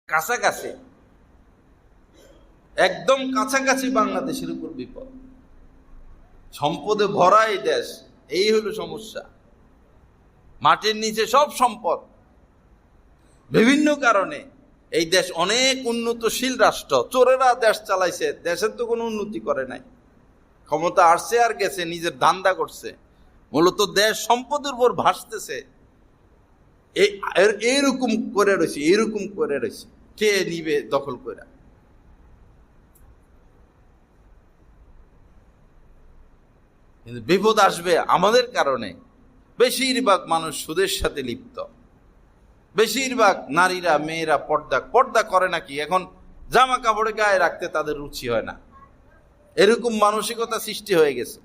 কাছাকাছি, একদম কাছাকাছি বাংলাদেশের উপর বিপদ। সম্পদে ভরা এই দেশ, এই হলো সমস্যা। মাটির নিচে সব সম্পদ। বিভিন্ন কারণে এই দেশ অনেক উন্নতশীল রাষ্ট্র, চোরেরা দেশ চালাইছে, দেশের তো কোনো উন্নতি করে নাই। ক্ষমতা আসছে আর গেছে, নিজের ধান্দা করছে। মূলত দেশ সম্পদের উপর ভাসতেছে। এইরকম করে রয়েছে, এইরকম করে রয়েছে, কে নিবে দখল করে? কিন্তু বিপদ আসবে আমাদের কারণে। বেশিরভাগ মানুষ সুদের সাথে লিপ্ত। বেশিরভাগ নারীরা, মেয়েরা পর্দা করে নাকি এখন জামা কাপড়ে গায়ে রাখতে তাদের রুচি হয় না। এরকম মানসিকতা সৃষ্টি হয়ে গেছে।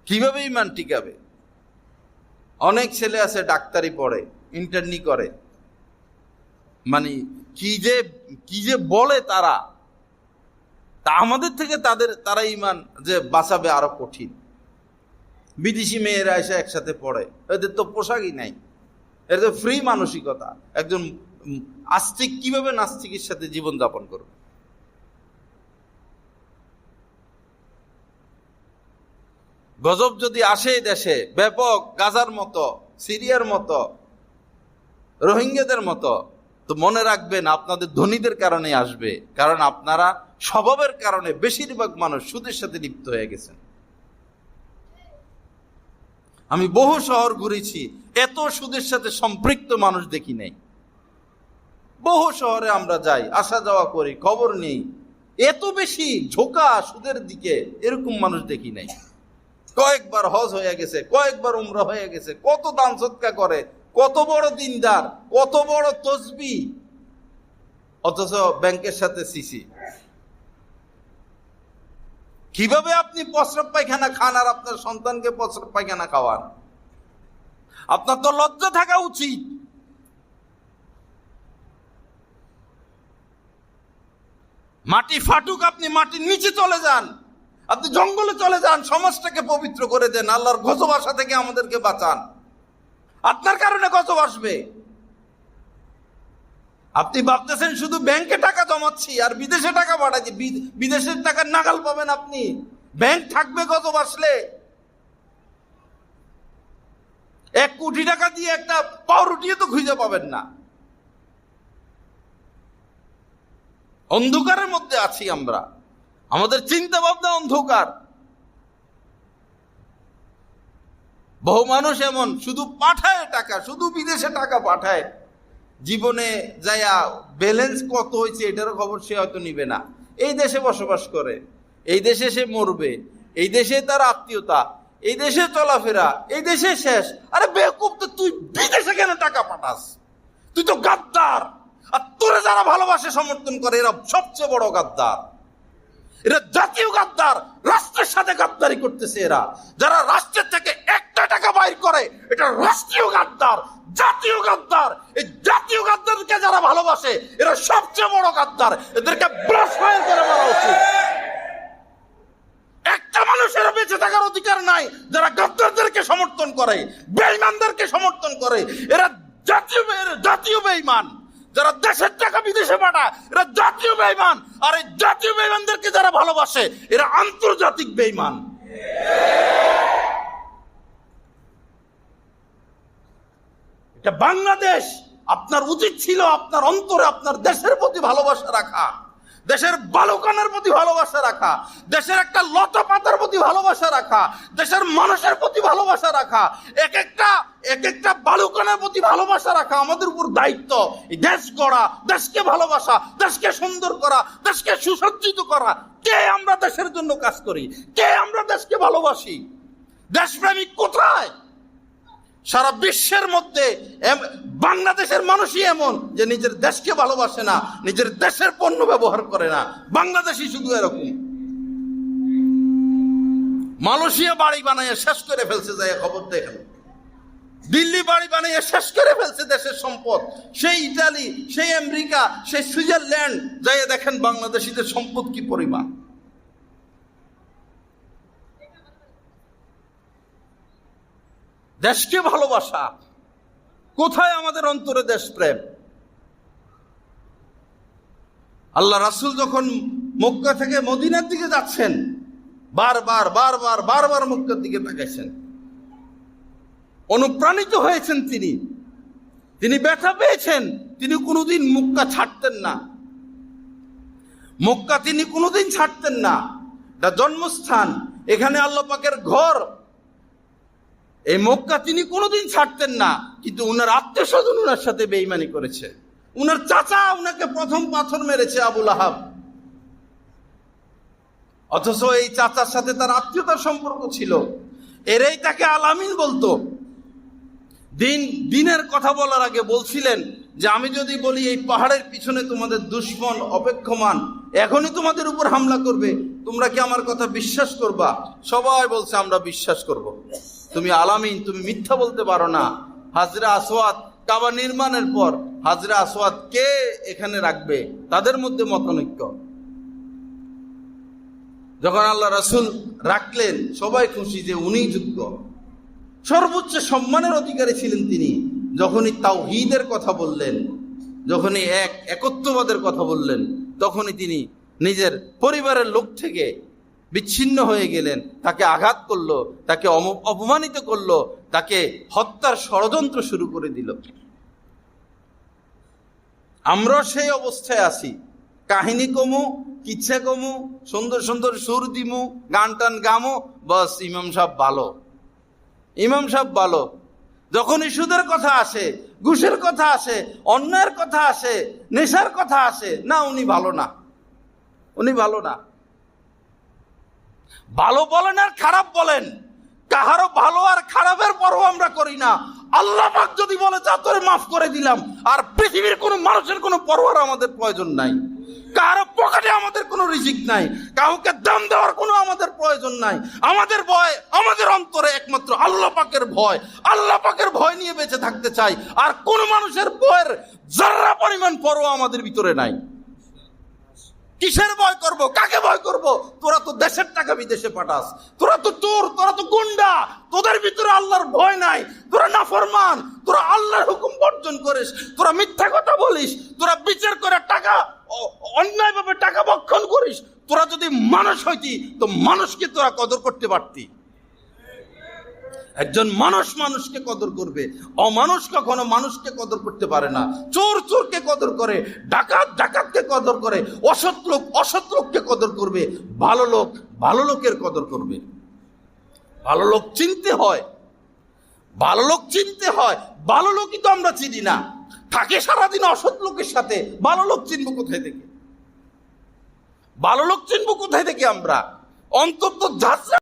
কিভাবে ইমান টিকাবে? অনেক ছেলে আছে ডাক্তারি পড়ে, ইন্টার্নি করে, মানে কি যে বলে তারা, তা আমাদের থেকে তারা ইমান যে বাঁচাবে আরো কঠিন। বিদেশি মেয়েরা এসে একসাথে পড়ে, এদের তো পোশাকই নাই, এর তো ফ্রি মানসিকতা। একজন আস্তিক কিভাবে নাস্তিকের সাথে জীবন যাপন করবে? গজব যদি আসে দেশে ব্যাপক, গাজার মতো, সিরিয়ার মতো, রোহিঙ্গাদের মতো, তো মনে রাখবেন আপনাদের ধনীদের কারণে আসবে। কারণ আপনারা স্বভাবের কারণে বেশিরভাগ মানুষ সুদের সাথে লিপ্ত হয়ে গেছেন। আমি বহু শহর ঘুরেছি, এত সুদের সাথে সম্পৃক্ত মানুষ দেখি নাই। বহু শহরে আমরা যাই, আসা যাওয়া করি, খবর নেই, এত বেশি ঝোঁকা সুদের দিকে এরকম মানুষ দেখি নাই। কয়েকবার হজ হয়ে গেছে, কয়েকবার উমরা হয়ে গেছে, কত দান সদকা করে, কত বড় দিনদার, কত বড় তসবি, অথচ ব্যাংকের সাথে সিসি। কিভাবে আপনি প্রস্রাব পায়খানা খান আর আপনার সন্তানকে প্রস্রাব পায়খানা খাওয়ান? আপনার তো লজ্জা থাকা উচিত। মাটি ফাটুক, আপনি মাটির নিচে চলে যান, আপনি জঙ্গলে চলে যান, সমাজটাকে পবিত্র করে দেন, আল্লাহর গজব আসা থেকে আমাদেরকে বাঁচান। আপনার কারণে গজব আসবে। আপনি ভাবতেছেন শুধু ব্যাংকে টাকা জমাচ্ছি আর বিদেশে টাকা পাঠাচ্ছি, বিদেশের টাকার নাগাল পাবেন আপনি। ব্যাংক থাকবে গজব আসলে। 1 কোটি টাকা দিয়ে একটা পাউরুটিও তো খুঁজে পাবেন না। অন্ধকারের মধ্যে আছি আমরা, আমাদের চিন্তা ভাবনা অন্ধকার। বহু মানুষ এমন শুধু পাঠায় টাকা, শুধু বিদেশে টাকা পাঠায়, জীবনে যায়া ব্যালেন্স কত হয়েছে এটারও খবর সে হয়তো নিবে না। এই দেশে বসবাস করে, এই দেশে সে মরবে, এই দেশে তার আত্মীয়তা, এই দেশে চলাফেরা, এই দেশে শেষ। আরে বেকুব, তো তুই বিদেশে কেন টাকা পাঠাস? তুই তো গাদ্দার। আর তোরে যারা ভালোবাসে, সমর্থন করে, এরা সবচেয়ে বড় গাদ্দার। এরা জাতীয় গাদ্দার, রাষ্ট্রের সাথে গাদ্দারি করতেছে। এরা যারা রাষ্ট্রের থেকে একটা টাকা বাইর করে, এটা রাষ্ট্রীয় গাদ্দার, জাতীয় গাদ্দার। এই জাতীয় গাদ্দারকে যারা ভালোবাসে, এরা সবচেয়ে বড় গাদ্দার। এদেরকে ব্রাশ ফায়ার করে মারা উচিত। একটা মানুষের বেঁচে থাকার অধিকার নাই যারা গাদ্দারদেরকে সমর্থন করে, বেঈমানদেরকে সমর্থন করে। এরা জাতীয় বেঈমান। যারা দেশের টাকা বিদেশে পাঠায়, এরা জাতীয় বেঈমান। আর এই জাতীয় বেঈমানদেরকে যারা ভালোবাসে, এরা আন্তর্জাতিক বেঈমান। এটা বাংলাদেশ। আপনার উচিত ছিল আপনার অন্তরে আপনার দেশের প্রতি ভালোবাসা রাখা, দেশের বালুকানের প্রতি ভালোবাসা রাখা, দেশের একটা লতা পাতার প্রতি ভালোবাসা রাখা, দেশের মানুষের প্রতি ভালোবাসা রাখা, এক একটা বালুকানের প্রতি ভালোবাসা রাখা আমাদের উপর দায়িত্ব। এই দেশ গড়া, দেশকে ভালোবাসা, দেশকে সুন্দর করা, দেশকে সুসজ্জিত করা। কে আমরা দেশের জন্য কাজ করি? কে আমরা দেশকে ভালোবাসি? দেশপ্রেমিক কোথায়? সারা বিশ্বের মধ্যে বাংলাদেশের মানুষই এমন যে নিজের দেশকে ভালোবাসে না, নিজের দেশের পণ্য ব্যবহার করে না। বাংলাদেশই শুধু এরকম। মালয়েশিয়া বাড়ি বানাইয়া শেষ করে ফেলছে, যায় খবর দেখেন। দিল্লি বাড়ি বানাইয়া শেষ করে ফেলছে দেশের সম্পদ। সেই ইতালি, সেই আমেরিকা, সেই সুইজারল্যান্ড যাই দেখেন বাংলাদেশিদের সম্পদ কি পরিমাণ। দেশকে ভালোবাসা কোথায়? আমাদের অন্তরে দেশপ্রেম। আল্লাহ রাসূল যখন মক্কা থেকে মদিনার দিকে যাচ্ছেন, বারবার বারবার বারবার মক্কার দিকে তাকাইছেন। অনুপ্রাণিত হয়েছেন তিনি ব্যথা পেয়েছেন। তিনি কোনোদিন মক্কা ছাড়তেন না। মক্কা তিনি কোনোদিন ছাড়তেন না। এটা জন্মস্থান, এখানে আল্লাহ পাকের ঘর। এই মক্কা তিনি কোনোদিন ছাড়তেন না। কিন্তু উনার আত্মীয় স্বজন উনার সাথে বেঈমানি করেছে। উনার চাচা উনাকে প্রথম পাথর মেরেছে, আবু লাহাব। অথচ এই চাচার সাথে তার আত্মীয়তার সম্পর্ক ছিল। এরাই তাকে আল আমিন বলতো। দিনের কথা বলার আগে বলছিলেন যে আমি যদি বলি এই পাহাড়ের পিছনে তোমাদের দুশমন অপেক্ষমান, এখনই তোমাদের উপর হামলা করবে, তোমরা কি আমার কথা বিশ্বাস করবা? সবাই বলছে আমরা বিশ্বাস করব। তুমি আল আমিন, তুমি মিথ্যা বলতে পারো না। হাজরা আসওয়াদ, কাবা নির্মাণের পর হাজরা আসওয়াদ কে এখানে রাখবে, তাদের মধ্যে মতানৈক্য। যখন আল্লাহ রাসূল রাখলেন, সবাই খুশি যে উনি যোগ্য। সর্বোচ্চ সম্মানের অধিকারী ছিলেন তিনি। যখনই তাওহীদের কথা বললেন, যখনই একত্ববাদের কথা বললেন, তখনই তিনি নিজের পরিবারের লোক থেকে বিচ্ছিন্ন হয়ে গেলেন। তাকে আঘাত করলো, তাকে অপমানিত করলো, তাকে হত্যার ষড়যন্ত্র শুরু করে দিল। আমরা সেই অবস্থায় আছি। কাহিনী কমু, কিচ্ছা কমু, সুন্দর সুন্দর সুর দিমু, গান টান গামো, বস ইমাম সাহেব ভালো, ইমাম সাহেব ভালো। যখনই সুদের কথা আসে, ঘুষের কথা আসে, অন্যায়ের কথা আসে, নেশার কথা আসে, না উনি ভালো না, উনি ভালো না। ভালো বলেন আর খারাপ বলেন, কাহারও ভালো আর খারাপের পরও আমরা করি না। আল্লাহ পাক যদি বলে যা তোরে মাফ করে দিলাম, আর পৃথিবীর কোনো মানুষের কোনো পরোয়ার আমাদের প্রয়োজন নাই। কারো পকেটে আমাদের কোনো রিজিক নাই, কাউকে দাম দেওয়ার কোনো আমাদের প্রয়োজন নাই। আমাদের ভয়, আমাদের অন্তরে একমাত্র আল্লাহ পাকের ভয়। আল্লাহ পাকের ভয় নিয়ে বেঁচে থাকতে চাই। আর কোন মানুষের ভয়ের যারা পরিমাণ পরোয়া আমাদের ভিতরে নাই। কিসের ভয় করব? কাকে ভয় করব? তোরা তো দেশের টাকা বিদেশে পাঠাস, তোরা তো চোর, তোরা তো গুন্ডা, তোদের ভিতরে আল্লাহর ভয় নাই। তোরা নাফরমান, তোরা আল্লাহর হুকুম বর্জন করিস, তোরা মিথ্যা কথা বলিস, তোরা বিচার করে টাকা অন্যায়ভাবে টাকা ভক্ষণ করিস। তোরা যদি মানুষ হইতি তো মানুষকে তোরা কদর করতে পারতি। একজন মানুষ মানুষকে কদর করবে, অমানুষ কখনো মানুষকে কদর করতে পারে না। চোর চোরকে কদর করে, ডাকাত ডাকাতকে কদর করে, অসৎ লোক অসৎ লোককে কদর করবে, ভালো লোক ভালো লোকের কদর করবে। ভালো লোক চিনতে হয়, ভালো লোক চিনতে হয়। ভালো লোকই তো আমরা চিনি না, থাকে সারাদিন অসৎ লোকের সাথে। ভালো লোক চিনবো কোথায় থেকে? ভালো লোক চিনবো কোথায় থেকে আমরা? অন্তত যাত্রা